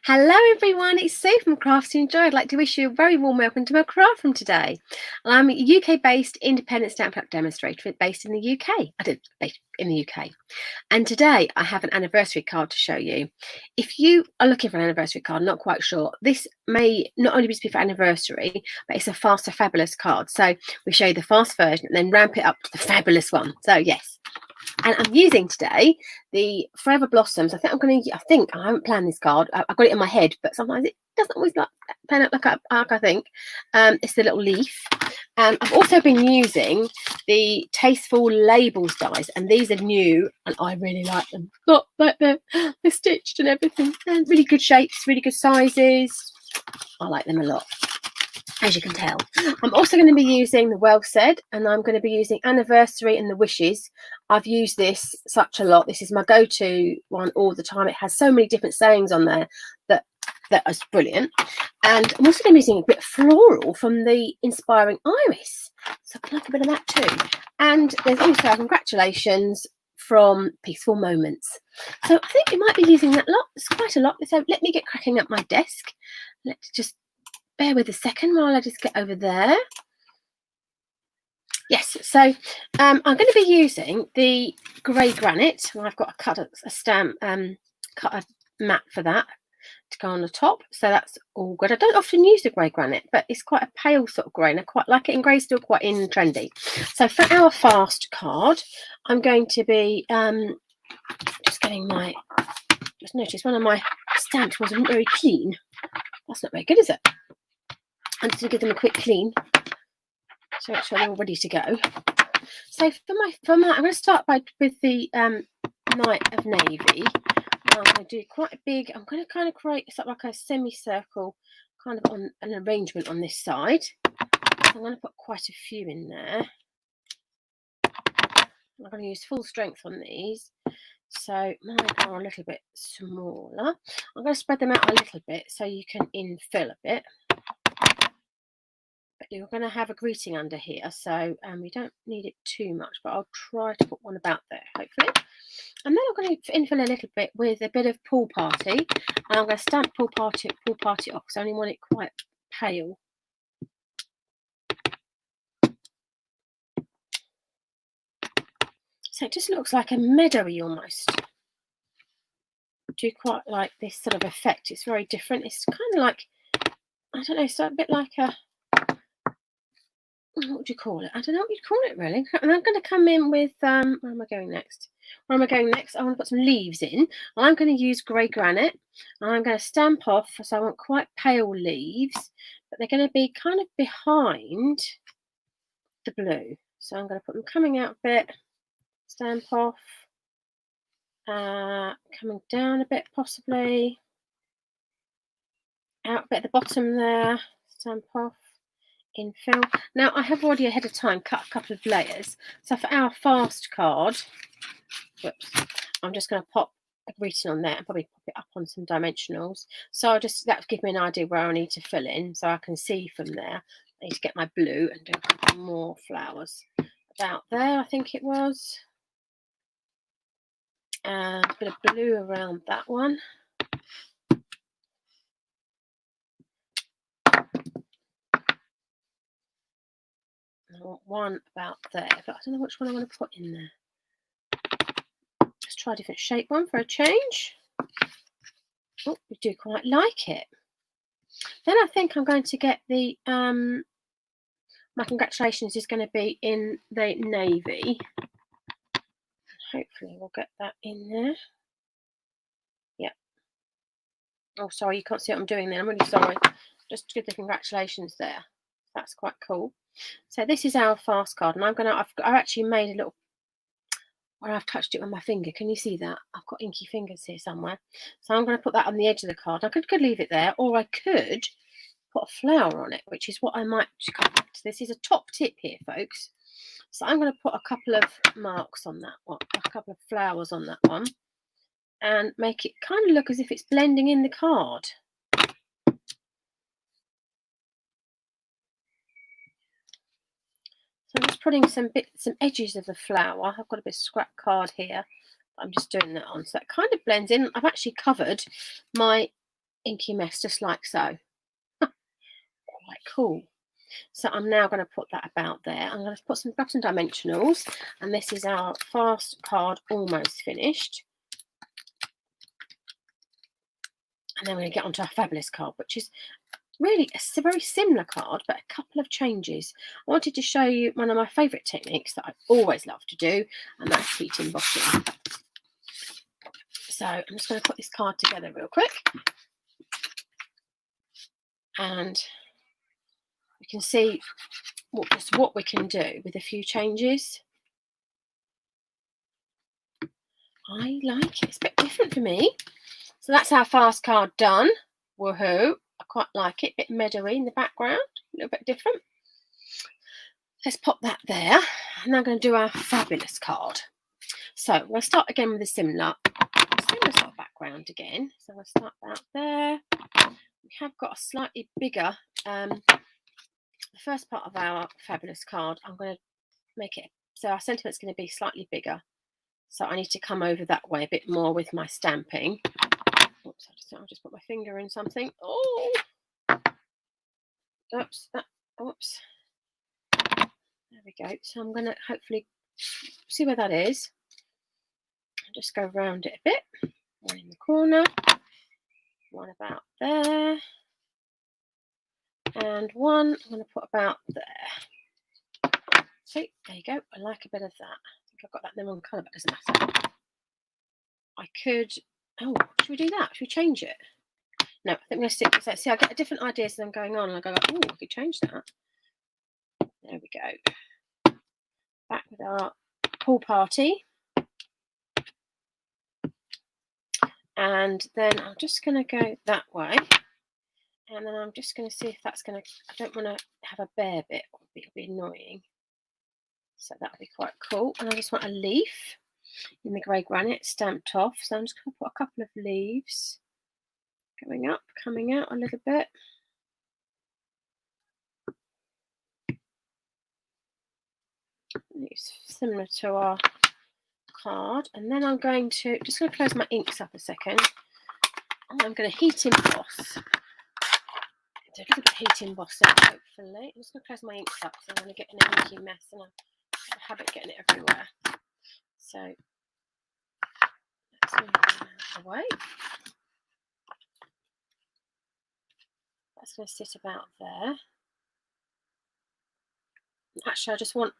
Hello everyone, it's Sue from Crafts to Enjoy. I'd like to wish you a very warm welcome to my craft room today. I'm a UK-based independent stamp collector demonstrator based in the UK. Based in the UK. And today I have an anniversary card to show you. If you are looking for an anniversary card, not quite sure, this may not only be for anniversary, but it's a fast to fabulous card. So we show you the fast version and then ramp it up to the fabulous one. So yes. And I'm using today the Forever Blossoms. I haven't planned this card. I've got it in my head, but sometimes it doesn't always pan out like I think. It's the little leaf. And I've also been using the Tasteful Labels dies, and these are new, and I really like them. Look, like they're stitched and everything. And really good shapes, really good sizes. I like them a lot, as you can tell. I'm also going to be using the Well Said, and I'm going to be using Anniversary and the Wishes. I've used this such a lot. This is my go-to one all the time. It has so many different sayings on there that is brilliant. And I'm also going to be using a bit of floral from the Inspiring Iris. So I like a bit of that too. And there's also congratulations from Peaceful Moments. So I think you might be using that lot. It's quite a lot. So let me get cracking up my desk. Let's just bear with a second while I just get over there. Yes, so I'm going to be using the grey granite. I've got a stamp, cut a mat for that to go on the top. So that's all good. I don't often use the grey granite, but it's quite a pale sort of grey, and I quite like it. And grey's still quite in and trendy. So for our fast card, I'm going to be just getting my. Just noticed one of my stamps wasn't very clean. That's not very good, is it? I'm just going to give them a quick clean, so make sure they're all ready to go. So for my, I'm going to start with the Night of Navy. I'm going to do quite a big. I'm going to kind of create like a semicircle, kind of on an arrangement on this side. So I'm going to put quite a few in there. I'm going to use full strength on these. So mine are a little bit smaller. I'm going to spread them out a little bit so you can infill a bit. But you're going to have a greeting under here, so we don't need it too much, but I'll try to put one about there, hopefully. And then I'm going to infill a little bit with a bit of Pool Party, and I'm going to stamp Pool Party off because I only want it quite pale. So it just looks like a meadowy almost. I do quite like this sort of effect. It's very different. It's kind of like, I don't know, it's a bit like a, what would you call it? I don't know what you'd call it really. And I'm going to come in with, where am I going next? I want to put some leaves in. I'm going to use grey granite. And I'm going to stamp off, so I want quite pale leaves, but they're going to be kind of behind the blue. So I'm going to put them coming out a bit, stamp off, coming down a bit possibly, out a bit at the bottom there, stamp off. Infill. Now I have already ahead of time cut a couple of layers. So for our fast card, whoops, I'm just going to pop a greeting on there and probably pop it up on some dimensionals. So that'll give me an idea where I need to fill in, so I can see from there. I need to get my blue and do a couple more flowers about there. I think it was, and a bit of blue around that one. I want one about there, but I don't know which one I want to put in there. Let's try a different shape one for a change. Oh, we do quite like it. Then I think I'm going to get the, my congratulations is going to be in the navy. Hopefully we'll get that in there. Yeah. Oh, sorry, you can't see what I'm doing there. I'm really sorry. Just give the congratulations there. That's quite cool. So this is our fast card, and I've actually made a little where I've touched it with my finger. Can you see that? I've got inky fingers here somewhere. So I'm going to put that on the edge of the card. I could leave it there, or I could put a flower on it, which is what I might come back to. This is a top tip here, folks. So I'm going to put a couple of marks on that one, a couple of flowers on that one, and make it kind of look as if it's blending in the card. So I'm just putting some edges of the flower. I've got a bit of scrap card here. I'm just doing that on, so that kind of blends in. I've actually covered my inky mess, just like so. Quite cool. So I'm now going to put that about there. I'm going to grab some dimensionals, and this is our fast card almost finished. And then we're going to get onto our fabulous card, which is really a very similar card, but a couple of changes. I wanted to show you one of my favourite techniques that I always love to do, and that's heat embossing. So I'm just going to put this card together real quick. And you can see what we can do with a few changes. I like it. It's a bit different for me. So that's our fast card done. Woohoo. I quite like it. A bit meadowy in the background. A little bit different. Let's pop that there. And I'm going to do our fabulous card. So we'll start again with a similar sort of background again. So we'll start out there. We have got a slightly bigger, the first part of our fabulous card, I'm going to make it, so our sentiment's going to be slightly bigger. So I need to come over that way a bit more with my stamping. Oops, I'll just put my finger in something. Oh, oops, oops. There we go. So I'm going to hopefully see where that is. Just go around it a bit. One in the corner, one about there, and one I'm going to put about there. See, there you go. I like a bit of that. I think I've got that in the wrong colour, but it doesn't matter. I could, oh, should we do that? Should we change it? No, I think I'm going to stick with that. See, I get different ideas as I'm going on, and I go, oh, I could change that. There we go. Back with our pool party. And then I'm just going to go that way. And then I'm just going to see if that's going to, I don't want to have a bare bit, it'll be annoying. So that'll be quite cool. And I just want a leaf in the grey granite stamped off. So I'm just going to put a couple of leaves going up, coming out a little bit. It's similar to our card. And then I'm going to, just going to close my inks up a second. And I'm going to heat emboss. Do a little bit of heat embossing, hopefully. I'm just going to close my inks up so I'm going to get an inky mess, and I have a habit getting it everywhere. So let's move that out of the way. That's going to sit about there. Actually, I just want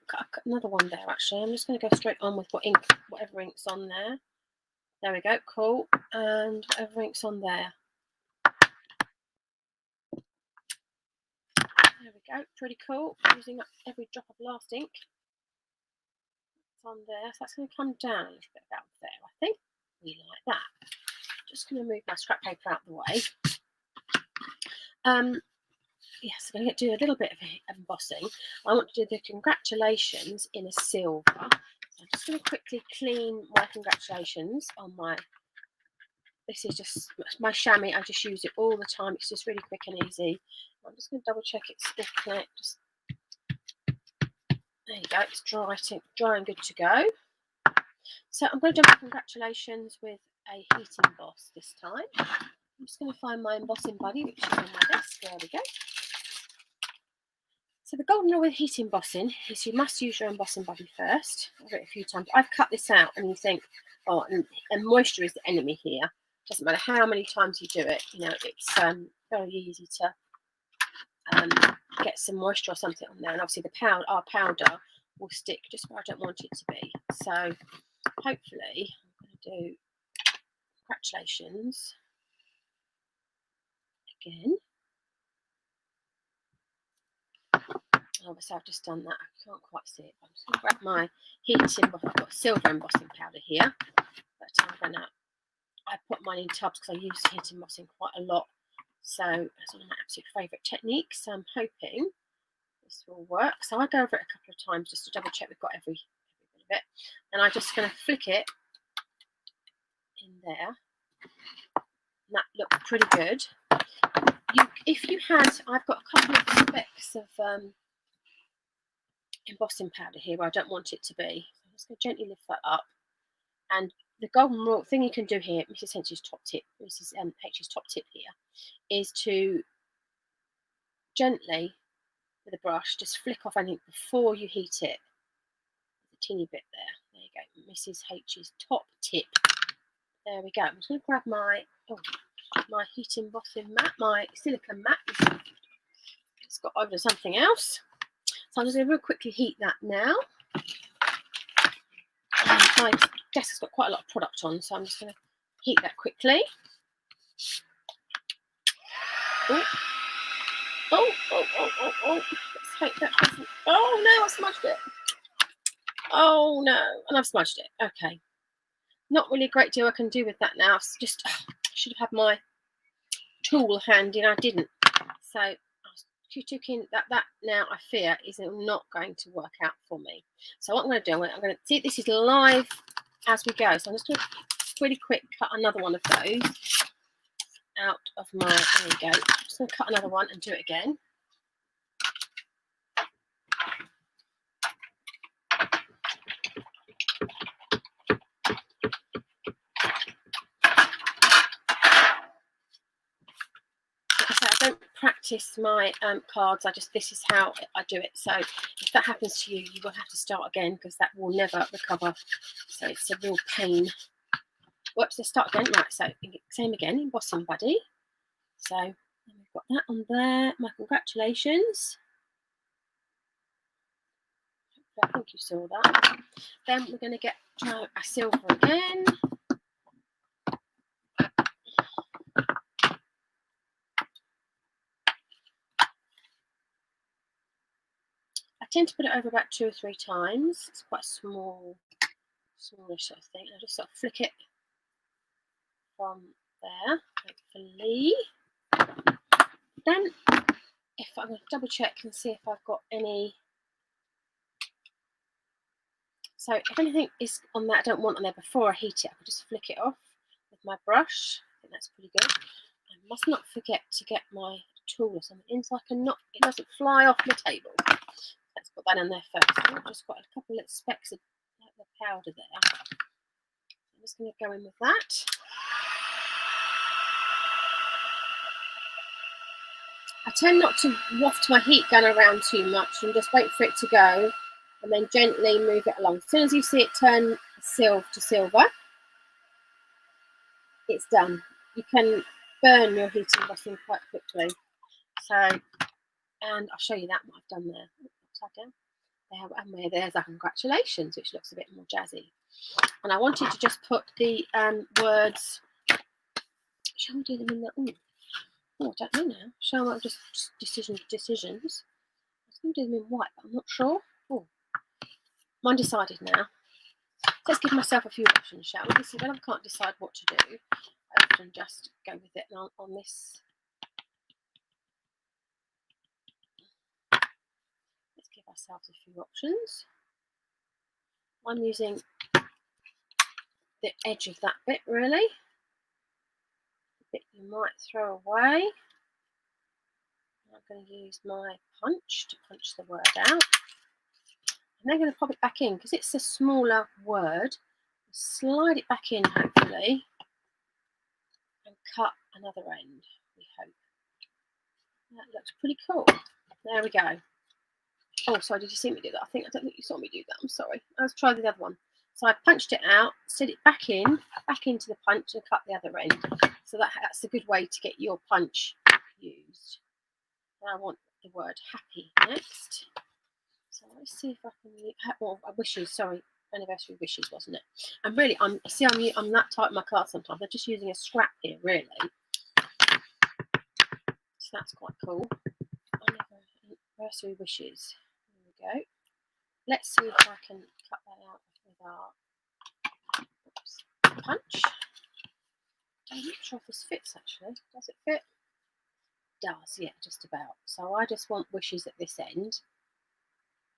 another one there, actually. I'm just going to go straight on with whatever ink's on there. There we go, cool. And whatever ink's on there. There we go, pretty cool. Using up every drop of last ink. It's on there, so that's going to come down a little bit about there, I think. We like that. Just going to move my scrap paper out the way. Yes, I'm going to do a little bit of embossing. I want to do the congratulations in a silver. So I'm just going to quickly clean my congratulations on my, this is just my chamois. I just use it all the time. It's just really quick and easy. I'm just going to double check it's still clear. There you go, it's dry and good to go. So I'm going to do my congratulations with a heat emboss this time. I'm just going to find my embossing buddy, which is on my desk. There we go. So the golden rule with heat embossing is you must use your embossing buddy first. I've read it a few times. I've cut this out and you think, oh, and moisture is the enemy here. Doesn't matter how many times you do it, you know, it's very easy to get some moisture or something on there. And obviously our powder will stick just where I don't want it to be. So hopefully I'm going to do congratulations again. Obviously I've just done that. I can't quite see it. I'm just going to grab my heat embossing. I've got silver embossing powder here, but I put mine in tubs because I use heat embossing quite a lot. So it's one of my absolute favourite techniques. So I'm hoping this will work. So I go over it a couple of times just to double check we've got every bit of it. And I'm just going to flick it in there. And that looks pretty good. I've got a couple of specks of embossing powder here where I don't want it to be. So I'm just going to gently lift that up. And the golden rule thing you can do here, Mrs. H's top tip here, is to gently, with a brush, just flick off anything before you heat it. There's a teeny bit there. There you go, Mrs. H's top tip. There we go. I'm just going to grab my heating embossing mat, my silicone mat. It's got over something else. So I'm just going to real quickly heat that now. My desk has got quite a lot of product on, so I'm just going to heat that quickly. Oh. Let's hope that doesn't. Oh no, I smudged it. Oh no, and I've smudged it. Okay. Not really a great deal I can do with that now. I should have had my tool handy and I didn't. So I was tooking that now I fear is not going to work out for me. So what I'm going to do, I'm going to see this is live as we go. So I'm just going to really quick cut another one of those out of my, there you go. I'm just going to cut another one and do it again. I don't practice my cards. This is how I do it. So if that happens to you, you will have to start again because that will never recover. So it's a real pain. Whoops, let's start again. Right, so same again, embossing buddy. So we've got that on there. My congratulations. I think you saw that. Then we're going to try a silver again. I tend to put it over about 2 or 3 times. It's quite a smallish sort of thing. I just sort of flick it from there, hopefully. Then, if I'm going to double check and see if I've got any. So if anything is on that I don't want on there before I heat it, I can just flick it off with my brush. I think that's pretty good. I must not forget to get my tool or something in so I can it doesn't fly off the table. Let's put that in there first. I've just got a couple of little specks of the powder there. I'm just going to go in with that. I tend not to waft my heat gun around too much and just wait for it to go and then gently move it along. As soon as you see it turn silver to silver, it's done. You can burn your heating embossing quite quickly. So, and I'll show you that, what I've done there. Upside down. And there's our congratulations, which looks a bit more jazzy. And I wanted to just put the words. Shall we do them in the? Oh, I don't know now. Shall I just decisions? I was going to do them in white, but I'm not sure. Oh, I'm undecided now. Let's give myself a few options, shall we? This is when I can't decide what to do. I often just go with it now on this. Let's give ourselves a few options. I'm using the edge of that bit, really. The bit you might throw away. I'm going to use my punch to punch the word out. And then I'm going to pop it back in because it's a smaller word. Slide it back in, hopefully, and cut another end, we hope. That looks pretty cool. There we go. Oh, sorry, did you see me do that? I don't think you saw me do that. I'm sorry. Let's try the other one. So I punched it out, slid it back into the punch and cut the other end. So that's a good way to get your punch used. And I want the word happy next. So let's see if I can, wishes, sorry, anniversary wishes, wasn't it? And really, I'm that type of my card sometimes. I'm just using a scrap here, really. So that's quite cool. Anniversary wishes. There we go. Let's see if I can cut that out with our punch. I'm not sure if this fits actually. Does it fit? It does, yeah, just about. So I just want wishes at this end.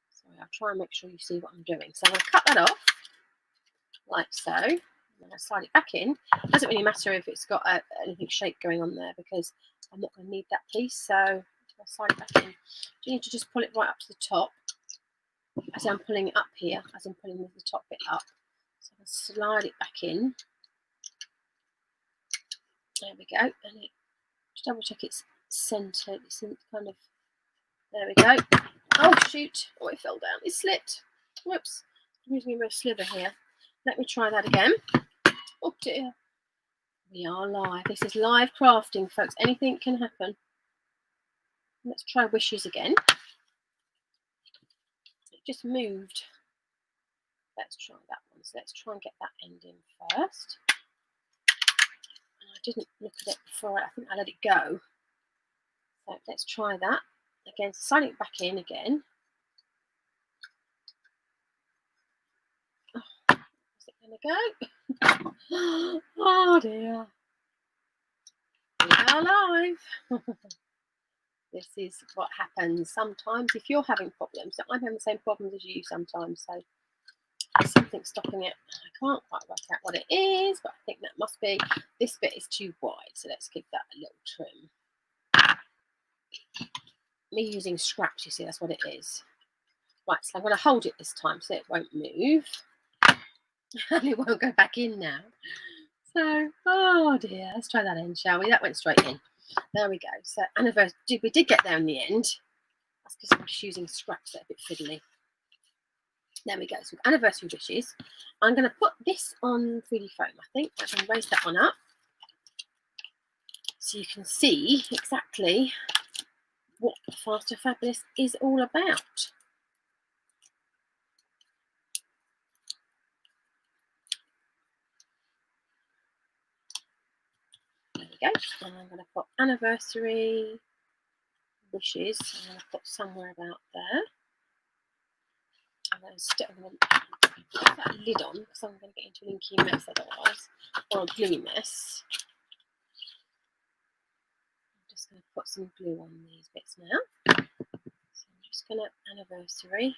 So I'll try and make sure you see what I'm doing. So I'm going to cut that off, like so. And then I slide it back in. It doesn't really matter if it's got anything shaped going on there because I'm not going to need that piece. So I'll slide it back in. You need to just pull it right up to the top. As I'm pulling it up here, as I'm pulling the top bit up. So slide it back in. There we go, and just double check it's centered. It's in kind of, there we go. Oh shoot! Oh, it fell down. It slipped. Whoops! I'm using a real slither here. Let me try that again. Oh dear. We are live. This is live crafting, folks. Anything can happen. Let's try wishes again. It just moved. Let's try that one. So let's try and get that end in first. I didn't look at it before. I think I let it go. So let's try that again. Slide it back in again. Oh, is it going to go? Oh dear. We are live. This is what happens sometimes if you're having problems. So I'm having the same problems as you sometimes. So there's something stopping it. I can't quite work out what it is, but I think that must be, this bit is too wide. So let's give that a little trim. Me using scraps, you see, that's what it is. Right, so I'm going to hold it this time so it won't move. And it won't go back in now. So, oh dear, let's try that in, shall we? That went straight in. There we go. So anniversary, we did get there in the end. That's because I'm just using scraps that are a bit fiddly. There we go. So anniversary wishes. I'm going to put this on 3D foam, I think. I'm going to raise that one up so you can see exactly what Faster Fabulous is all about. There we go. And I'm going to put anniversary wishes. I'm going to put somewhere about there. I'm going to put that lid on because I'm going to get into an inky mess otherwise, or a gluey mess. I'm just going to put some glue on these bits now. So I'm just going to anniversary.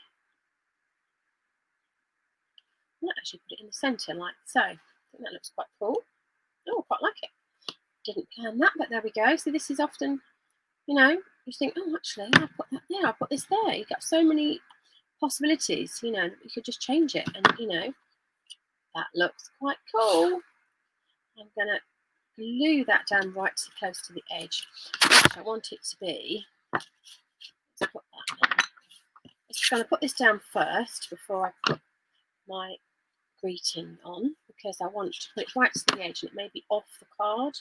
I might actually put it in the centre like so. I think that looks quite cool. Oh, I quite like it. Didn't plan that, but there we go. So this is often, you know, you think, oh, actually, I'll put that there, I'll put this there. You've got so many possibilities, you know, you could just change it, and you know, that looks quite cool. I'm going to glue that down right close to the edge, which I want it to be. Let's put that down. I'm just going to put this down first before I put my greeting on, because I want to put it right to the edge and it may be off the card.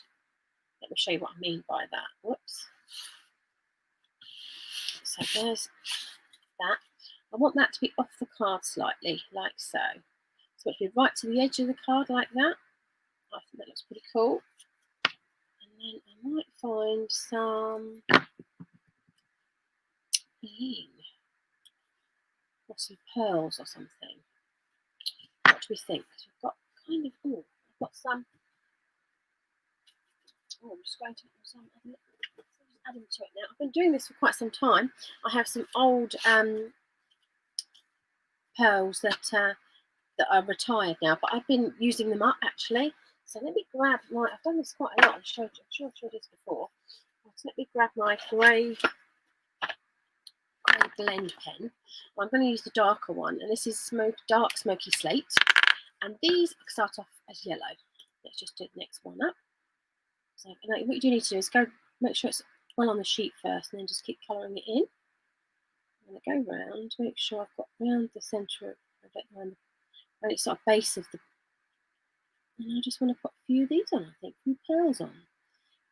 Let me show you what I mean by that. Whoops. So there's that. I want that to be off the card slightly, like so. So it should be right to the edge of the card like that. I think that looks pretty cool. And then I might find some bling or some pearls or something. What do we think? Because we've got kind of, oh, I've got some. Oh, I'm just going to add them to it now. I've been doing this for quite some time. I have some old pearls that are retired now, but I've been using them up actually. So let me grab my, I've done this quite a lot. I'm sure I've showed this before. So let me grab my grey blend pen. I'm going to use the darker one, and this is dark smoky slate. And these start off as yellow. Let's just do the next one up. So what you do need to do is go make sure it's well on the sheet first, and then just keep colouring it in. I'm going to go round, make sure I've got round the centre of it, around the sort of base of the. And I just want to put a few of these on, I think, some pearls on.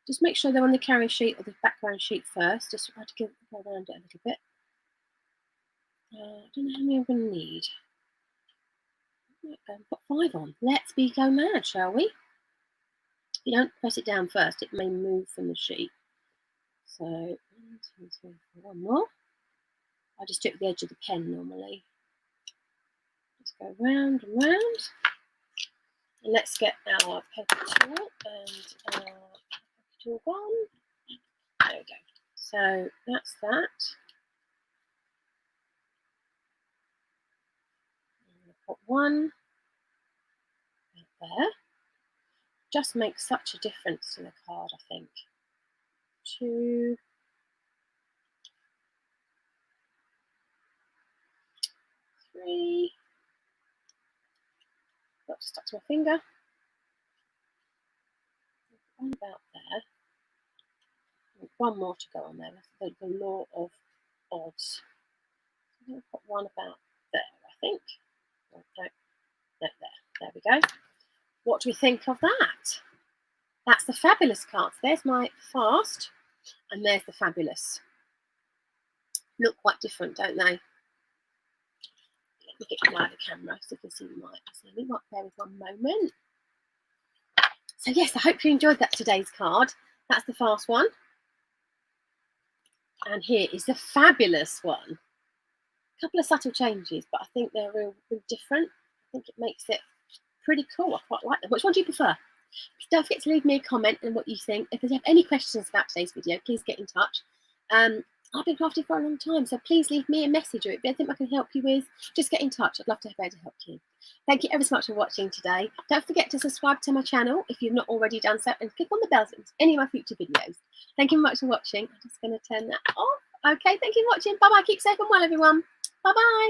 Just make sure they're on the carrier sheet or the background sheet first. Just try to go around it a little bit. I don't know how many I'm going to need. I might go and put 5 on. Let's go mad, shall we? If you don't press it down first, it may move from the sheet. So 1, 2, 3, 4, 1 more. I just do it with the edge of the pen normally. Just go round and round. And let's get our paper tool and our paper tool gone. There we go. So that's that. I'm going to put 1 right there. Just makes such a difference to the card, I think. 2. 3. Put just stuck to my finger. One about there. One more to go on there. That's the law of odds. I'm going to put one about there, I think. No, there we go. What do we think of that? That's the fabulous cards. There's my fast, and there's the fabulous. Look quite different, don't they? Let me get you out of the camera so you can see the mic. So we might bear with one moment. So yes, I hope you enjoyed that today's card. That's the fast one. And here is the fabulous one. A couple of subtle changes, but I think they're real different. I think it makes it pretty cool. I quite like them. Which one do you prefer? Don't forget to leave me a comment on what you think. If you have any questions about today's video, please get in touch. I've been crafting for a long time, so please leave me a message, or if there's anything I can help you with, just get in touch. I'd love to be able to help you. Thank you ever so much for watching today. Don't forget to subscribe to my channel if you've not already done so, and click on the bell to get any of my future videos. Thank you very much for watching. I'm just going to turn that off. Okay, thank you for watching. Bye-bye. Keep safe and well, everyone. Bye-bye.